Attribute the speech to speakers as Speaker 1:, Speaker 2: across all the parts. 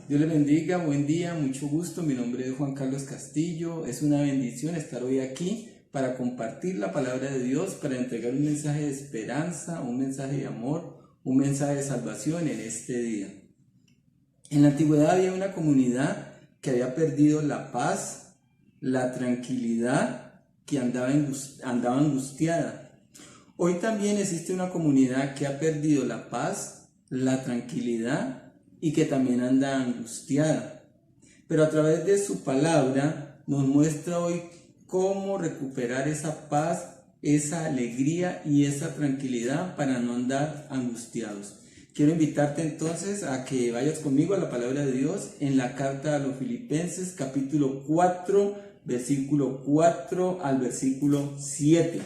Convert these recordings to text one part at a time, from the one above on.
Speaker 1: Dios les bendiga, buen día, mucho gusto. Mi nombre es Juan Carlos Castillo. Es una bendición estar hoy aquí para compartir la palabra de Dios, para entregar un mensaje de esperanza, un mensaje de amor, un mensaje de salvación en este día. En la antigüedad había una comunidad que había perdido la paz, la tranquilidad, que andaba angustiada. Hoy también existe una comunidad que ha perdido la paz, la tranquilidad y que también anda angustiada. Pero a través de su palabra nos muestra hoy cómo recuperar esa paz, esa alegría y esa tranquilidad para no andar angustiados. Quiero invitarte entonces a que vayas conmigo a la palabra de Dios en la carta a los Filipenses, capítulo 4, versículo 4 al versículo 7.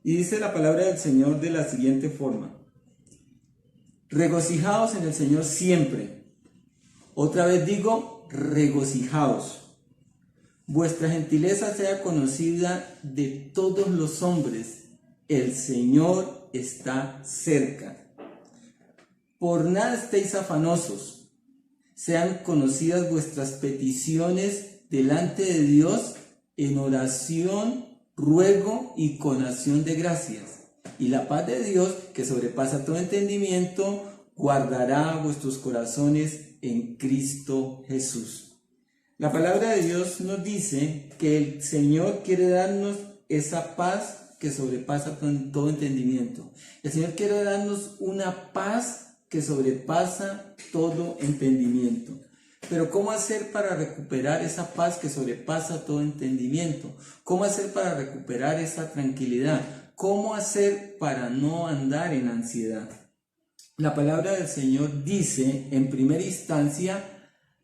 Speaker 1: Y dice la palabra del Señor de la siguiente forma: regocijaos en el Señor siempre. Otra vez digo, regocijaos. Vuestra gentileza sea conocida de todos los hombres. El Señor está cerca. Por nada estéis afanosos. Sean conocidas vuestras peticiones delante de Dios en oración, ruego y con acción de gracias. Y la paz de Dios, que sobrepasa todo entendimiento, guardará vuestros corazones en Cristo Jesús. La palabra de Dios nos dice que el Señor quiere darnos esa paz que sobrepasa todo entendimiento. El Señor quiere darnos una paz que sobrepasa todo entendimiento. Pero ¿cómo hacer para recuperar esa paz que sobrepasa todo entendimiento? ¿Cómo hacer para recuperar esa tranquilidad? ¿Cómo hacer para no andar en ansiedad? La palabra del Señor dice, en primera instancia,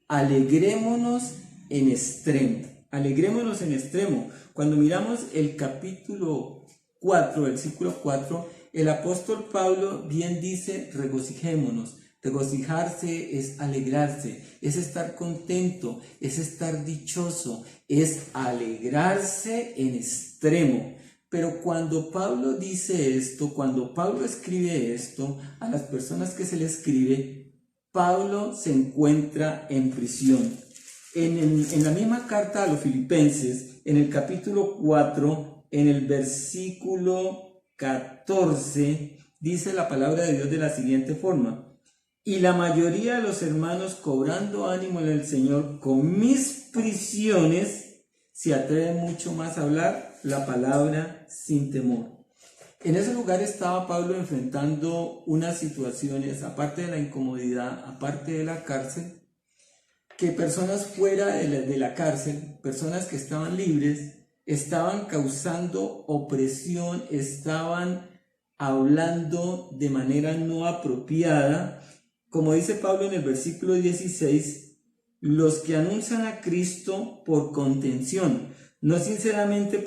Speaker 1: alegrémonos en extremo. Alegrémonos en extremo. Cuando miramos el capítulo 4, versículo 4, el apóstol Pablo bien dice, regocijémonos. Regocijarse es alegrarse, es estar contento, es estar dichoso, es alegrarse en extremo. Pero cuando Pablo dice esto, cuando Pablo escribe esto, a las personas que se le escribe, Pablo se encuentra en prisión. En la misma carta a los Filipenses, en el capítulo 4, en el versículo 14, dice la palabra de Dios de la siguiente forma: y la mayoría de los hermanos, cobrando ánimo en el Señor con mis prisiones, se atreven mucho más a hablar la palabra sin temor. En ese lugar estaba Pablo enfrentando unas situaciones, aparte de la incomodidad, aparte de la cárcel, que personas fuera de la cárcel, personas que estaban libres, estaban causando opresión, estaban hablando de manera no apropiada. Como dice Pablo en el versículo 16, los que anuncian a Cristo por contención, no sinceramente,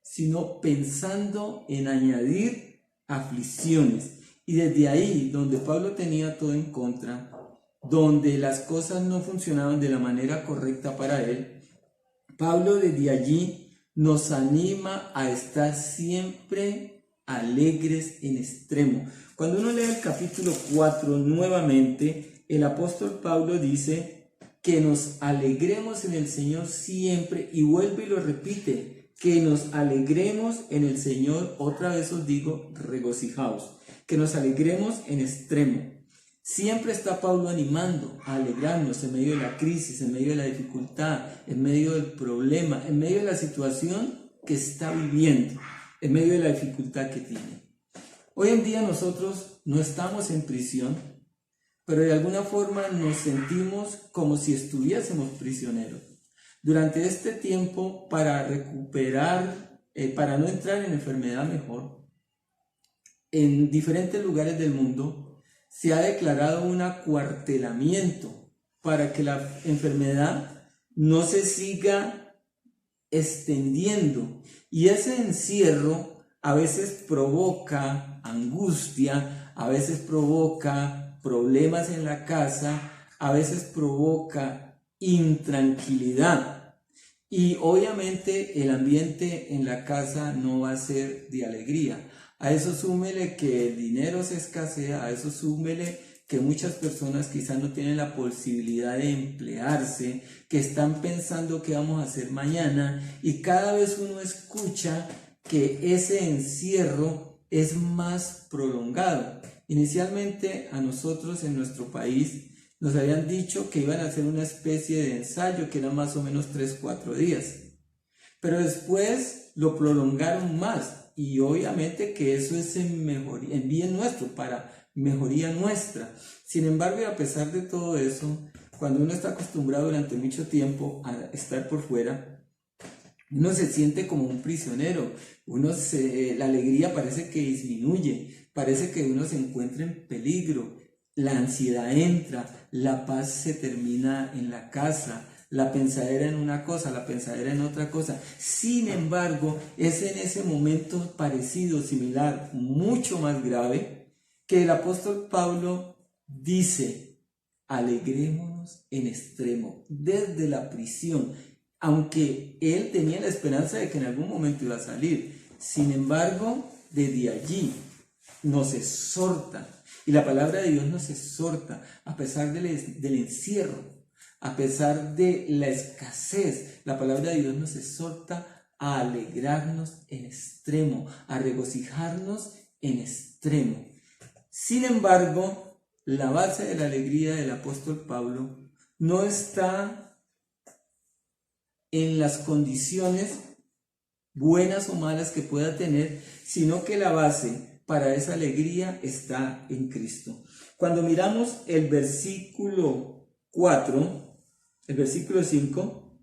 Speaker 1: sino pensando en añadir aflicciones. Y desde ahí, donde Pablo tenía todo en contra, donde las cosas no funcionaban de la manera correcta para él, Pablo desde allí nos anima a estar siempre alegres en extremo. Cuando uno lee el capítulo 4 nuevamente, el apóstol Pablo dice que nos alegremos en el Señor siempre, y vuelve y lo repite, que nos alegremos en el Señor. Otra vez os digo, regocijaos, que nos alegremos en extremo. Siempre está Pablo animando a alegrarnos en medio de la crisis, en medio de la dificultad, en medio del problema, en medio de la situación que está viviendo, en medio de la dificultad que tiene. Hoy en día nosotros no estamos en prisión, pero de alguna forma nos sentimos como si estuviésemos prisioneros. Durante este tiempo, para recuperar, para no entrar en enfermedad mejor, en diferentes lugares del mundo se ha declarado un acuartelamiento para que la enfermedad no se siga extendiendo. Y ese encierro a veces provoca angustia, a veces provoca problemas en la casa, a veces provoca intranquilidad. Y obviamente el ambiente en la casa no va a ser de alegría. A eso súmele que el dinero se escasea, a eso súmele que muchas personas quizás no tienen la posibilidad de emplearse, que están pensando qué vamos a hacer mañana, y cada vez uno escucha que ese encierro es más prolongado. Inicialmente a nosotros en nuestro país nos habían dicho que iban a hacer una especie de ensayo que era más o menos 3-4 días, pero después lo prolongaron más, y obviamente que eso es en bien nuestro, para mejoría nuestra. Sin embargo, a pesar de todo eso, cuando uno está acostumbrado durante mucho tiempo a estar por fuera, uno se siente como un prisionero, la alegría parece que disminuye, parece que uno se encuentra en peligro, la ansiedad entra, la paz se termina en la casa, la pensadera en una cosa, la pensadera en otra cosa. Sin embargo, es en ese momento parecido, similar, mucho más grave, que el apóstol Pablo dice: alegrémonos en extremo, desde la prisión, aunque él tenía la esperanza de que en algún momento iba a salir. Sin embargo, desde allí nos exhorta, y la palabra de Dios nos exhorta, a pesar del encierro, a pesar de la escasez, la palabra de Dios nos exhorta a alegrarnos en extremo, a regocijarnos en extremo. Sin embargo, la base de la alegría del apóstol Pablo no está en las condiciones buenas o malas que pueda tener, sino que la base para esa alegría está en Cristo. Cuando miramos el versículo 4, el versículo 5,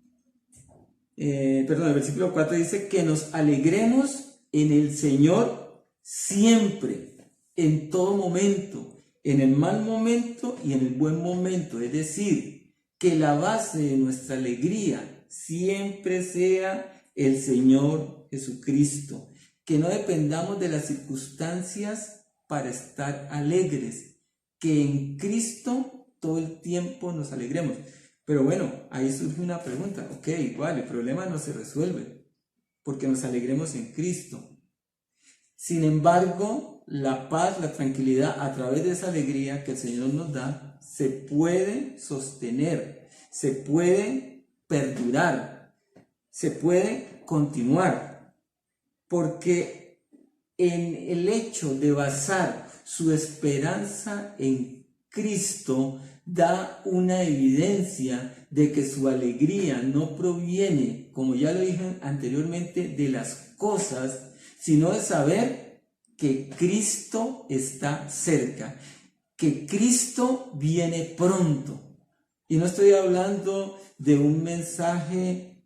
Speaker 1: el versículo 4 dice que nos alegremos en el Señor siempre, en todo momento, en el mal momento y en el buen momento. Es decir, que la base de nuestra alegría siempre sea el Señor Jesucristo, que no dependamos de las circunstancias para estar alegres, que en Cristo todo el tiempo nos alegremos. Pero bueno, ahí surge una pregunta. Ok, igual, el problema no se resuelve porque nos alegremos en Cristo. Sin embargo, la paz, la tranquilidad, a través de esa alegría que el Señor nos da, se puede sostener, se puede perdurar, se puede continuar, porque en el hecho de basar su esperanza en Cristo da una evidencia de que su alegría no proviene, como ya lo dije anteriormente, de las cosas, sino de saber que Cristo está cerca, que Cristo viene pronto. Y no estoy hablando de un mensaje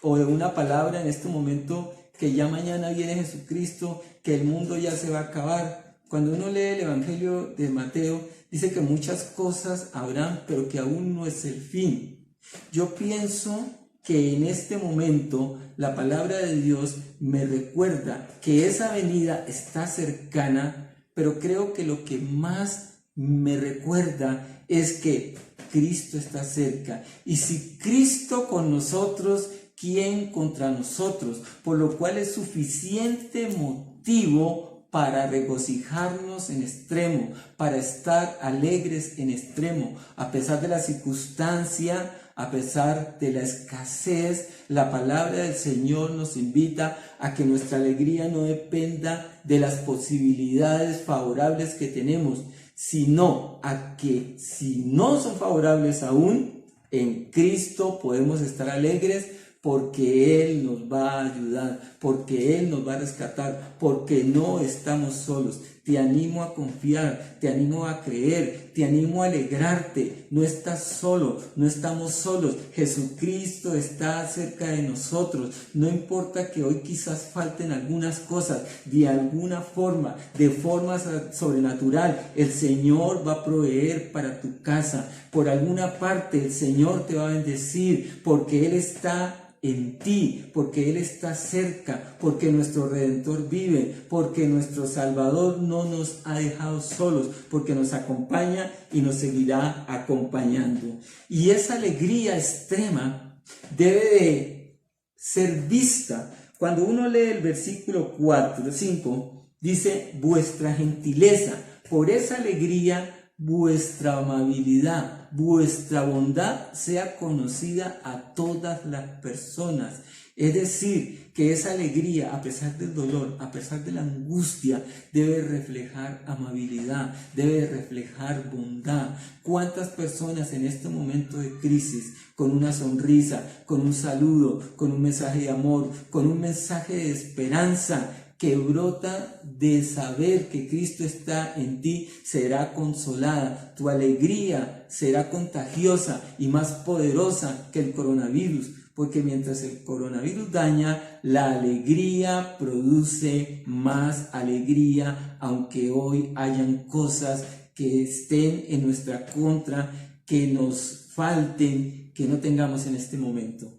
Speaker 1: o de una palabra en este momento que ya mañana viene Jesucristo, que el mundo ya se va a acabar. Cuando uno lee el Evangelio de Mateo, dice que muchas cosas habrán, pero que aún no es el fin. Yo pienso que en este momento la palabra de Dios me recuerda que esa venida está cercana, pero creo que lo que más me recuerda es que Cristo está cerca. Y si Cristo con nosotros, ¿quién contra nosotros? Por lo cual es suficiente motivo para regocijarnos en extremo, para estar alegres en extremo, a pesar de la circunstancia, a pesar de la escasez. La palabra del Señor nos invita a que nuestra alegría no dependa de las posibilidades favorables que tenemos, sino a que si no son favorables aún, en Cristo podemos estar alegres, porque Él nos va a ayudar, porque Él nos va a rescatar, porque no estamos solos. Te animo a confiar, te animo a creer, te animo a alegrarte. No estás solo, no estamos solos. Jesucristo está cerca de nosotros. No importa que hoy quizás falten algunas cosas, de alguna forma, de forma sobrenatural, el Señor va a proveer para tu casa. Por alguna parte el Señor te va a bendecir, porque Él está en ti, porque Él está cerca, porque nuestro Redentor vive, porque nuestro Salvador no nos ha dejado solos, porque nos acompaña y nos seguirá acompañando. Y esa alegría extrema debe de ser vista. Cuando uno lee el versículo 5, dice: vuestra gentileza. Por esa alegría vuestra amabilidad, vuestra bondad sea conocida a todas las personas. Es decir, que esa alegría, a pesar del dolor, a pesar de la angustia, debe reflejar amabilidad, debe reflejar bondad. ¿Cuántas personas en este momento de crisis, con una sonrisa, con un saludo, con un mensaje de amor, con un mensaje de esperanza, que brota de saber que Cristo está en ti, será consolada? Tu alegría será contagiosa y más poderosa que el coronavirus, porque mientras el coronavirus daña, la alegría produce más alegría, aunque hoy hayan cosas que estén en nuestra contra, que nos falten, que no tengamos en este momento.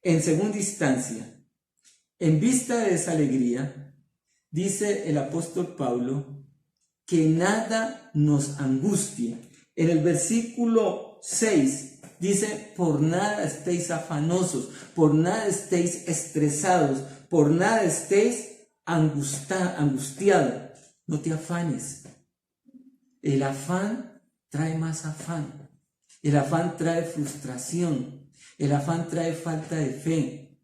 Speaker 1: En segunda instancia, en vista de esa alegría, dice el apóstol Pablo que nada nos angustie. En el versículo 6 dice: por nada estéis afanosos, por nada estéis estresados, por nada estéis angustiados. No te afanes. El afán trae más afán. El afán trae frustración. El afán trae falta de fe.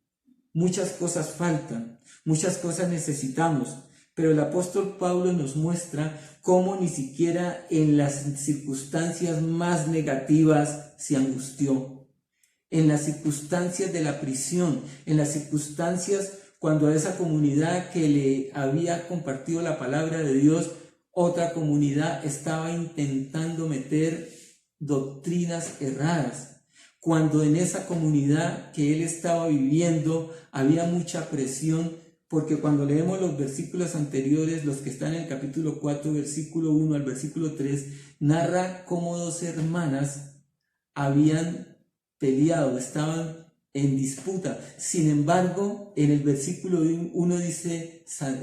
Speaker 1: Muchas cosas faltan, muchas cosas necesitamos, pero el apóstol Pablo nos muestra cómo ni siquiera en las circunstancias más negativas se angustió. En las circunstancias de la prisión, en las circunstancias cuando a esa comunidad que le había compartido la palabra de Dios, otra comunidad estaba intentando meter doctrinas erradas. Cuando en esa comunidad que él estaba viviendo había mucha presión, porque cuando leemos los versículos anteriores, los que están en el capítulo 4, versículo 1 al versículo 3, narra cómo dos hermanas habían peleado, estaban en disputa. Sin embargo, en el versículo 1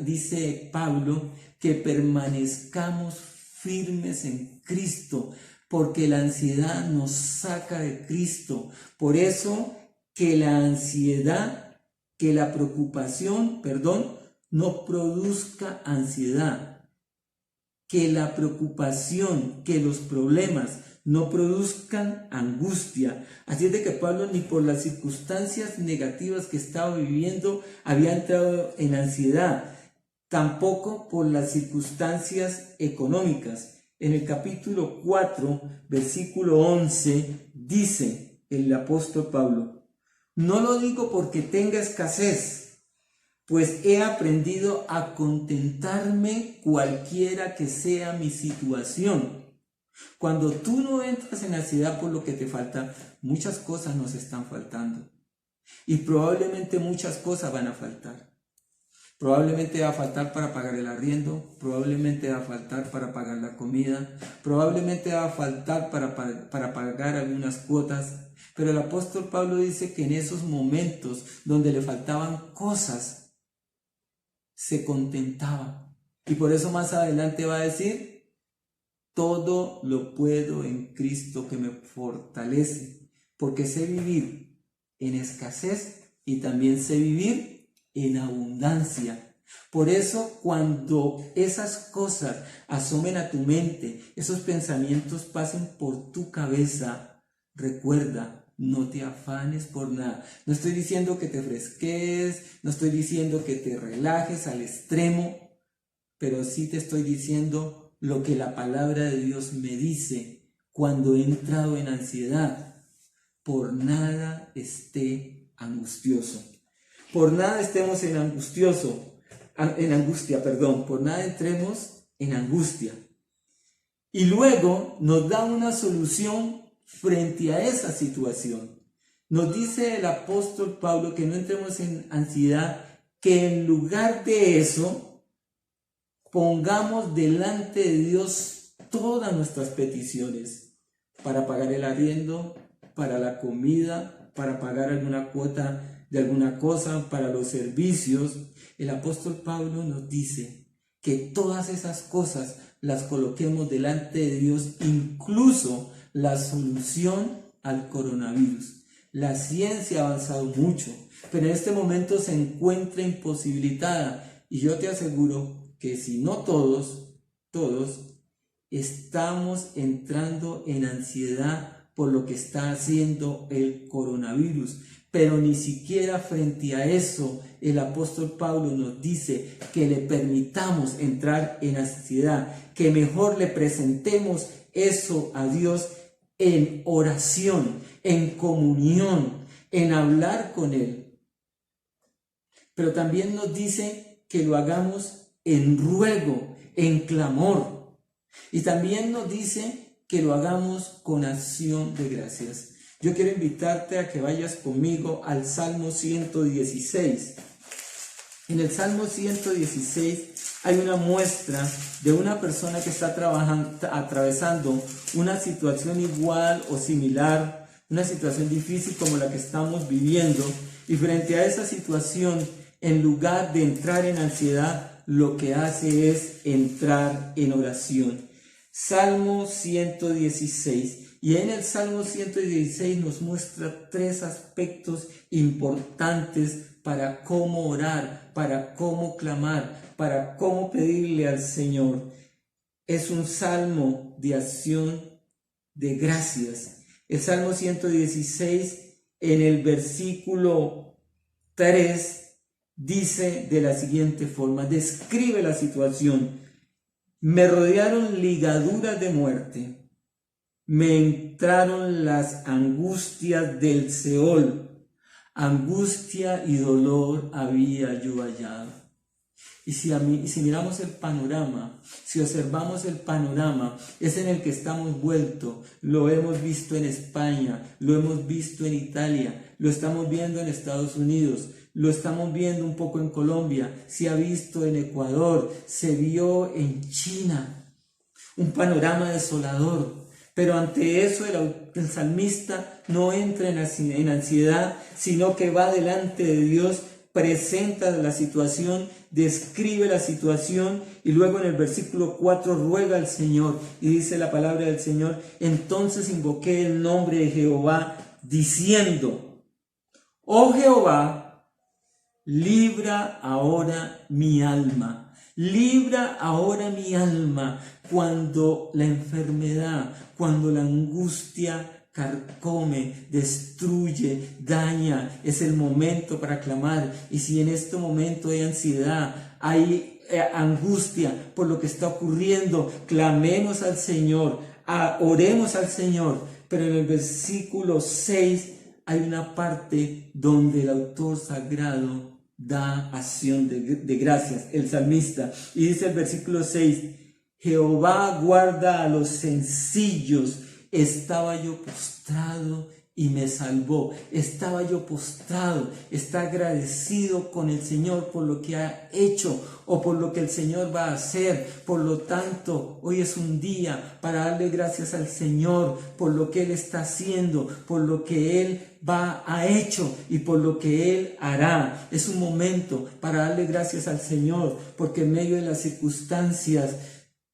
Speaker 1: dice Pablo que permanezcamos firmes en Cristo, porque la ansiedad nos saca de Cristo. Por eso que la ansiedad, que la preocupación, no produzca ansiedad. Que la preocupación, que los problemas no produzcan angustia. Así es de que Pablo, ni por las circunstancias negativas que estaba viviendo, había entrado en ansiedad. Tampoco por las circunstancias económicas. En el capítulo 4, versículo 11, dice el apóstol Pablo: no lo digo porque tenga escasez, pues he aprendido a contentarme cualquiera que sea mi situación. Cuando tú no entras en ansiedad por lo que te falta, muchas cosas nos están faltando. Y probablemente muchas cosas van a faltar. Probablemente va a faltar para pagar el arriendo, probablemente va a faltar para pagar la comida, probablemente va a faltar para pagar algunas cuotas. Pero el apóstol Pablo dice que en esos momentos donde le faltaban cosas, se contentaba. Y por eso más adelante va a decir: todo lo puedo en Cristo que me fortalece, porque sé vivir en escasez y también sé vivir en abundancia. Por eso, cuando esas cosas asomen a tu mente, esos pensamientos pasen por tu cabeza, recuerda: no te afanes por nada. No estoy diciendo que te fresques, no estoy diciendo que te relajes al extremo, pero sí te estoy diciendo lo que la palabra de Dios me dice cuando he entrado en ansiedad: por nada esté angustioso. Por nada estemos por nada entremos en angustia. Y luego nos da una solución frente a esa situación. Nos dice el apóstol Pablo que no entremos en ansiedad, que en lugar de eso pongamos delante de Dios todas nuestras peticiones para pagar el arriendo, para la comida, para pagar alguna cuota de alguna cosa, para los servicios. El apóstol Pablo nos dice que todas esas cosas las coloquemos delante de Dios, incluso la solución al coronavirus. La ciencia ha avanzado mucho, pero en este momento se encuentra imposibilitada, y yo te aseguro que si no todos, estamos entrando en ansiedad por lo que está haciendo el coronavirus. Pero ni siquiera frente a eso el apóstol Pablo nos dice que le permitamos entrar en ansiedad, que mejor le presentemos eso a Dios en oración, en comunión, en hablar con Él. Pero también nos dice que lo hagamos en ruego, en clamor. Y también nos dice que lo hagamos con acción de gracias. Yo quiero invitarte a que vayas conmigo al Salmo 116. En el Salmo 116 hay una muestra de una persona que está atravesando una situación igual o similar, una situación difícil como la que estamos viviendo. Y frente a esa situación, en lugar de entrar en ansiedad, lo que hace es entrar en oración. Salmo 116. Y en el Salmo 116 nos muestra 3 aspectos importantes para cómo orar, para cómo clamar, para cómo pedirle al Señor. Es un salmo de acción de gracias. El Salmo 116 en el versículo 3 dice de la siguiente forma, describe la situación. Me rodearon ligaduras de muerte. Me entraron las angustias del Seol, angustia y dolor había yo hallado. Y si miramos el panorama, si observamos el panorama, es en el que estamos vueltos. Lo hemos visto en España, lo hemos visto en Italia, lo estamos viendo en Estados Unidos, lo estamos viendo un poco en Colombia, se ha visto en Ecuador, se vio en China. Un panorama desolador. Pero ante eso el salmista no entra en ansiedad, sino que va delante de Dios, presenta la situación, describe la situación y luego en el versículo 4 ruega al Señor y dice la palabra del Señor, entonces invoqué el nombre de Jehová diciendo, oh Jehová, libra ahora mi alma. Libra ahora mi alma cuando la enfermedad, cuando la angustia carcome, destruye, daña. Es el momento para clamar. Y si en este momento hay ansiedad, hay angustia por lo que está ocurriendo, clamemos al Señor, oremos al Señor. Pero en el versículo 6 hay una parte donde el autor sagrado da acción de gracias, el salmista, y dice el versículo 6, Jehová guarda a los sencillos, estaba yo postrado y me salvó, estaba yo postrado, está agradecido con el Señor por lo que ha hecho o por lo que el Señor va a hacer. Por lo tanto, hoy es un día para darle gracias al Señor por lo que Él está haciendo, por lo que Él ha hecho y por lo que Él hará. Es un momento para darle gracias al Señor porque en medio de las circunstancias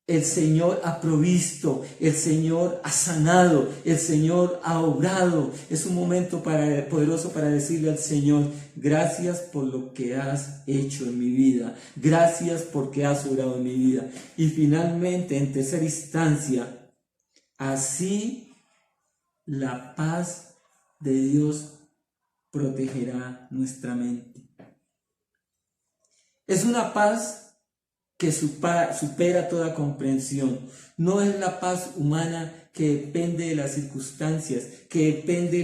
Speaker 1: el Señor ha provisto, el Señor ha sanado, el Señor ha obrado. Es un momento poderoso para decirle al Señor, gracias por lo que has hecho en mi vida. Gracias porque has obrado en mi vida. Y finalmente, en tercera instancia, así la paz de Dios protegerá nuestra mente. Es una paz que supera toda comprensión. No es la paz humana que depende de las circunstancias, que depende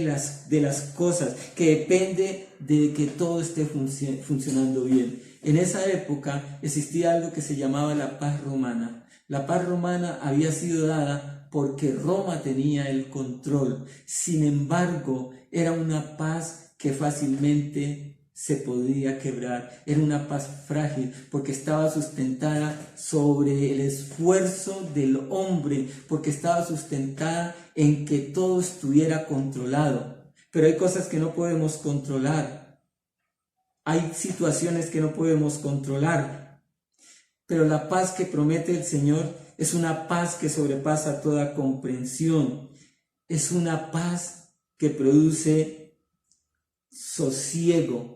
Speaker 1: de las cosas, que depende de que todo esté funcionando bien. En esa época existía algo que se llamaba la paz romana. La paz romana había sido dada porque Roma tenía el control. Sin embargo, era una paz que fácilmente se podía quebrar. Era una paz frágil porque estaba sustentada sobre el esfuerzo del hombre, porque estaba sustentada en que todo estuviera controlado. Pero hay cosas que no podemos controlar. Hay situaciones que no podemos controlar. Pero la paz que promete el Señor es una paz que sobrepasa toda comprensión. Es una paz que produce sosiego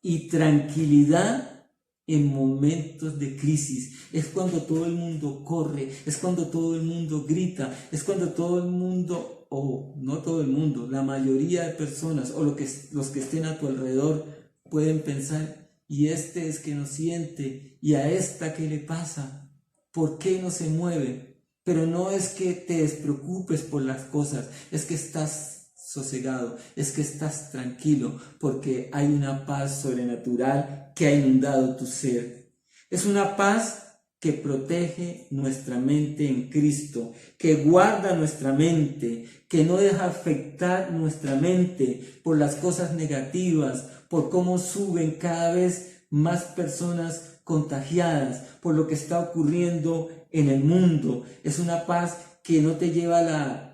Speaker 1: y tranquilidad en momentos de crisis, es cuando todo el mundo corre, es cuando todo el mundo grita, es cuando todo el mundo, o no todo el mundo, la mayoría de personas o los que estén a tu alrededor pueden pensar, y este es que no siente, y a esta qué le pasa, ¿por qué no se mueve? Pero no es que te despreocupes por las cosas, es que estás sosegado, es que estás tranquilo, porque hay una paz sobrenatural que ha inundado tu ser. Es una paz que protege nuestra mente en Cristo, que guarda nuestra mente, que no deja afectar nuestra mente por las cosas negativas, por cómo suben cada vez más personas contagiadas, por lo que está ocurriendo en el mundo. Es una paz que no te lleva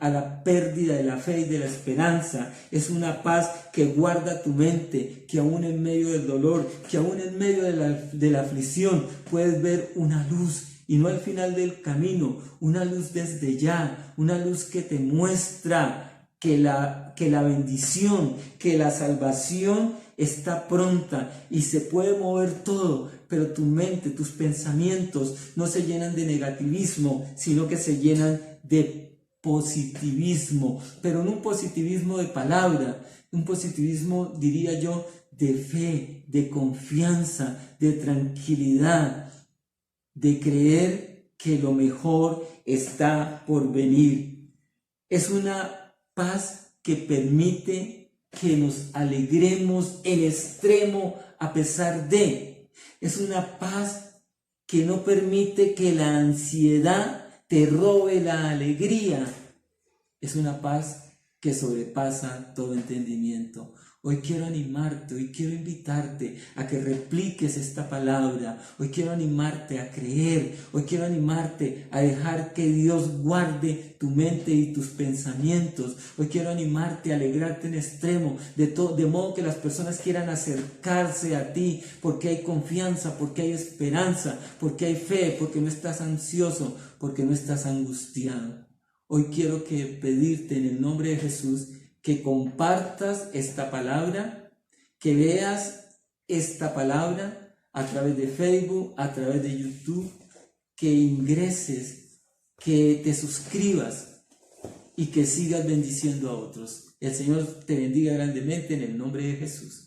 Speaker 1: a la pérdida de la fe y de la esperanza. Es una paz que guarda tu mente, que aún en medio del dolor, que aún en medio de la aflicción puedes ver una luz, y no al final del camino, una luz desde ya, una luz que te muestra que la bendición, que la salvación está pronta y se puede mover todo, pero tu mente, tus pensamientos no se llenan de negativismo, sino que se llenan de positivismo, pero no un positivismo de palabra, un positivismo, diría yo, de fe, de confianza, de tranquilidad, de creer que lo mejor está por venir. Es una paz que permite que nos alegremos en extremo a pesar de. Es una paz que no permite que la ansiedad te robe la alegría. Es una paz que sobrepasa todo entendimiento. Hoy quiero animarte, hoy quiero invitarte a que repliques esta palabra. Hoy quiero animarte a creer, hoy quiero animarte a dejar que Dios guarde tu mente y tus pensamientos. Hoy quiero animarte a alegrarte en extremo, de modo que las personas quieran acercarse a ti, porque hay confianza, porque hay esperanza, porque hay fe, porque no estás ansioso, porque no estás angustiado. Hoy quiero pedirte en el nombre de Jesús que compartas esta palabra, que veas esta palabra a través de Facebook, a través de YouTube, que ingreses, que te suscribas y que sigas bendiciendo a otros. El Señor te bendiga grandemente en el nombre de Jesús.